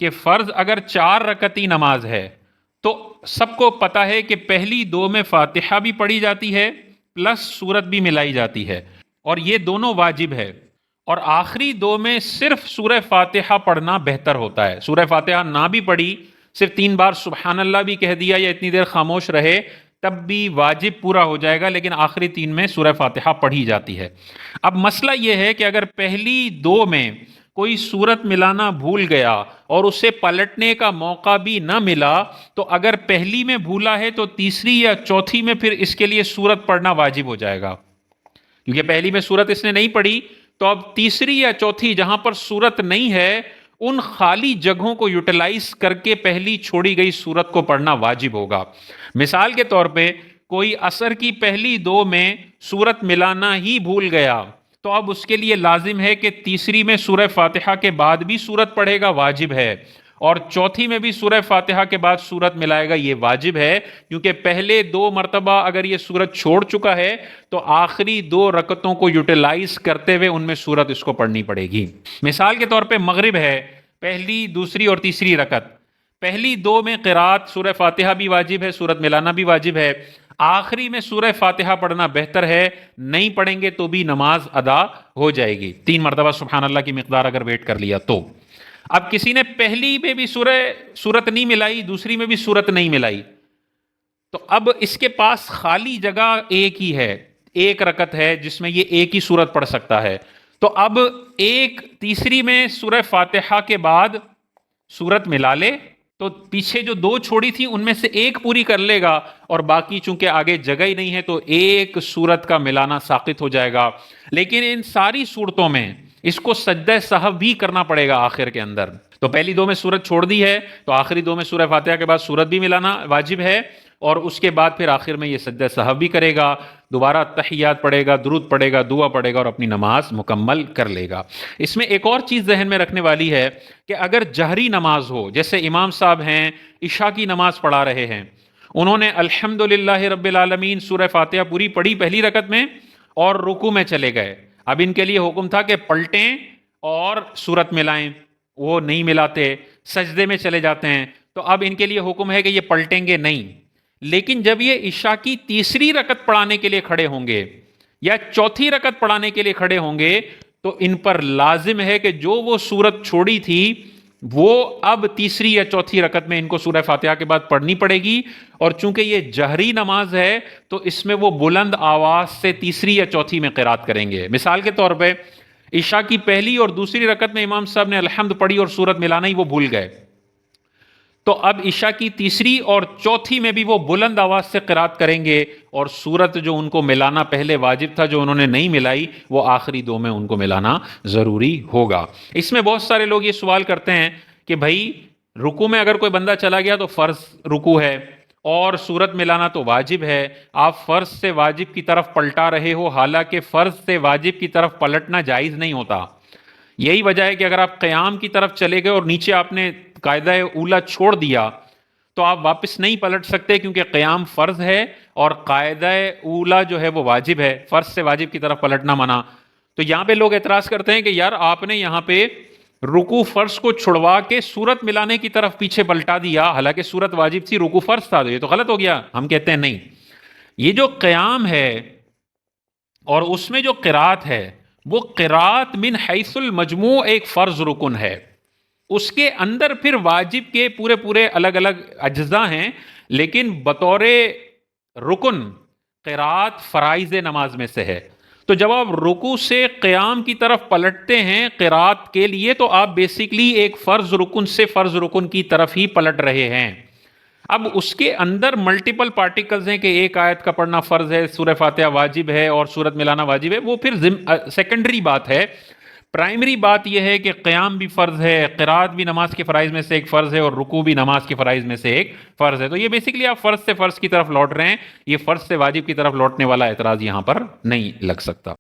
کہ فرض اگر 4 رکعتی نماز ہے تو سب کو پتا ہے کہ پہلی 2 میں فاتحہ بھی پڑھی جاتی ہے پلس سورت بھی ملائی جاتی ہے، اور یہ دونوں واجب ہے، اور آخری 2 میں صرف سورہ فاتحہ پڑھنا بہتر ہوتا ہے۔ سورہ فاتحہ نہ بھی پڑھی، صرف 3 بار سبحان اللہ بھی کہہ دیا یا اتنی دیر خاموش رہے، تب بھی واجب پورا ہو جائے گا، لیکن آخری 3 میں سورہ فاتحہ پڑھی جاتی ہے۔ اب مسئلہ یہ ہے کہ اگر پہلی 2 میں کوئی سورت ملانا بھول گیا اور اسے پلٹنے کا موقع بھی نہ ملا، تو اگر پہلی میں بھولا ہے تو تیسری یا چوتھی میں پھر اس کے لیے سورت پڑھنا واجب ہو جائے گا، کیونکہ پہلی میں سورت اس نے نہیں پڑھی، تو اب تیسری یا چوتھی جہاں پر سورت نہیں ہے ان خالی جگہوں کو یوٹیلائز کر کے پہلی چھوڑی گئی سورت کو پڑھنا واجب ہوگا۔ مثال کے طور پہ کوئی عصر کی پہلی 2 میں سورت ملانا ہی بھول گیا، تو اب اس کے لیے لازم ہے کہ تیسری میں سورہ فاتحہ کے بعد بھی سورت پڑھے گا، واجب ہے، اور چوتھی میں بھی سورہ فاتحہ کے بعد سورت ملائے گا، یہ واجب ہے، کیونکہ پہلے 2 مرتبہ اگر یہ سورت چھوڑ چکا ہے تو آخری 2 رکعتوں کو یوٹیلائز کرتے ہوئے ان میں سورت اس کو پڑھنی پڑے گی۔ مثال کے طور پہ مغرب ہے، پہلی، دوسری اور تیسری رکعت، پہلی 2 میں قرات سورہ فاتحہ بھی واجب ہے، سورت ملانا بھی واجب ہے، آخری میں سورہ فاتحہ پڑھنا بہتر ہے، نہیں پڑھیں گے تو بھی نماز ادا ہو جائے گی، 3 مرتبہ سبحان اللہ کی مقدار اگر ویٹ کر لیا تو۔ اب کسی نے پہلی میں بھی سورت نہیں ملائی، دوسری میں بھی سورت نہیں ملائی، تو اب اس کے پاس خالی جگہ ایک ہی ہے، 1 رکعت ہے جس میں یہ ایک ہی سورت پڑھ سکتا ہے، تو اب تیسری میں سورہ فاتحہ کے بعد سورت ملا لے تو پیچھے جو 2 چھوڑی تھی ان میں سے ایک پوری کر لے گا، اور باقی چونکہ آگے جگہ ہی نہیں ہے تو ایک سورت کا ملانا ساقط ہو جائے گا۔ لیکن ان ساری صورتوں میں اس کو سجدہ سہو بھی کرنا پڑے گا آخر کے اندر، تو پہلی 2 میں سورت چھوڑ دی ہے تو آخری 2 میں سورہ فاتحہ کے بعد سورت بھی ملانا واجب ہے، اور اس کے بعد پھر آخر میں یہ سجدہ سہو بھی کرے گا، دوبارہ تحیات پڑھے گا، درود پڑھے گا، دعا پڑھے گا اور اپنی نماز مکمل کر لے گا۔ اس میں ایک اور چیز ذہن میں رکھنے والی ہے کہ اگر جہری نماز ہو، جیسے امام صاحب ہیں عشاء کی نماز پڑھا رہے ہیں، انہوں نے الحمدللہ رب العالمین سورہ فاتحہ پوری پڑھی پہلی رکعت میں اور رکوع میں چلے گئے، اب ان کے لیے حکم تھا کہ پلٹیں اور سورت ملائیں، وہ نہیں ملاتے، سجدے میں چلے جاتے ہیں، تو اب ان کے لیے حکم ہے کہ یہ پلٹیں گے نہیں، لیکن جب یہ عشاء کی تیسری رکعت پڑھانے کے لیے کھڑے ہوں گے یا چوتھی رکعت پڑھانے کے لیے کھڑے ہوں گے تو ان پر لازم ہے کہ جو وہ سورت چھوڑی تھی وہ اب تیسری یا چوتھی رکعت میں ان کو سورہ فاتحہ کے بعد پڑھنی پڑے گی، اور چونکہ یہ جہری نماز ہے تو اس میں وہ بلند آواز سے تیسری یا چوتھی میں قرات کریں گے۔ مثال کے طور پہ عشاء کی پہلی اور دوسری رکعت میں امام صاحب نے الحمد پڑھی اور سورت ملانا ہی وہ بھول گئے، تو اب عشاء کی تیسری اور چوتھی میں بھی وہ بلند آواز سے قرات کریں گے، اور سورت جو ان کو ملانا پہلے واجب تھا جو انہوں نے نہیں ملائی وہ آخری 2 میں ان کو ملانا ضروری ہوگا۔ اس میں بہت سارے لوگ یہ سوال کرتے ہیں کہ بھائی رکوع میں اگر کوئی بندہ چلا گیا تو فرض رکوع ہے اور سورت ملانا تو واجب ہے، آپ فرض سے واجب کی طرف پلٹا رہے ہو، حالانکہ فرض سے واجب کی طرف پلٹنا جائز نہیں ہوتا۔ یہی وجہ ہے کہ اگر آپ قیام کی طرف چلے گئے اور نیچے آپ نے قاعدہ اولا چھوڑ دیا تو آپ واپس نہیں پلٹ سکتے، کیونکہ قیام فرض ہے اور قاعدہ اولا جو ہے وہ واجب ہے، فرض سے واجب کی طرف پلٹنا منع۔ تو یہاں پہ لوگ اعتراض کرتے ہیں کہ یار آپ نے یہاں پہ رکوع فرض کو چھڑوا کے سورت ملانے کی طرف پیچھے پلٹا دیا، حالانکہ سورت واجب تھی، رکوع فرض تھا، تو یہ تو غلط ہو گیا۔ ہم کہتے ہیں نہیں، یہ جو قیام ہے اور اس میں جو قرات ہے وہ قرات من حیث المجموع ایک فرض رکن ہے، اس کے اندر پھر واجب کے پورے پورے الگ الگ اجزاء ہیں، لیکن بطور رکن قرات فرائض نماز میں سے ہے۔ تو جب آپ رکوع سے قیام کی طرف پلٹتے ہیں قرات کے لیے تو آپ بیسیکلی ایک فرض رکن سے فرض رکن کی طرف ہی پلٹ رہے ہیں۔ اب اس کے اندر ملٹیپل پارٹیکلز ہیں کہ ایک آیت کا پڑھنا فرض ہے، سورہ فاتحہ واجب ہے اور سورت ملانا واجب ہے، وہ پھر سیکنڈری بات ہے۔ پرائمری بات یہ ہے کہ قیام بھی فرض ہے، قرات بھی نماز کے فرائض میں سے ایک فرض ہے، اور رکوع بھی نماز کے فرائض میں سے ایک فرض ہے۔ تو یہ بیسیکلی آپ فرض سے فرض کی طرف لوٹ رہے ہیں، یہ فرض سے واجب کی طرف لوٹنے والا اعتراض یہاں پر نہیں لگ سکتا۔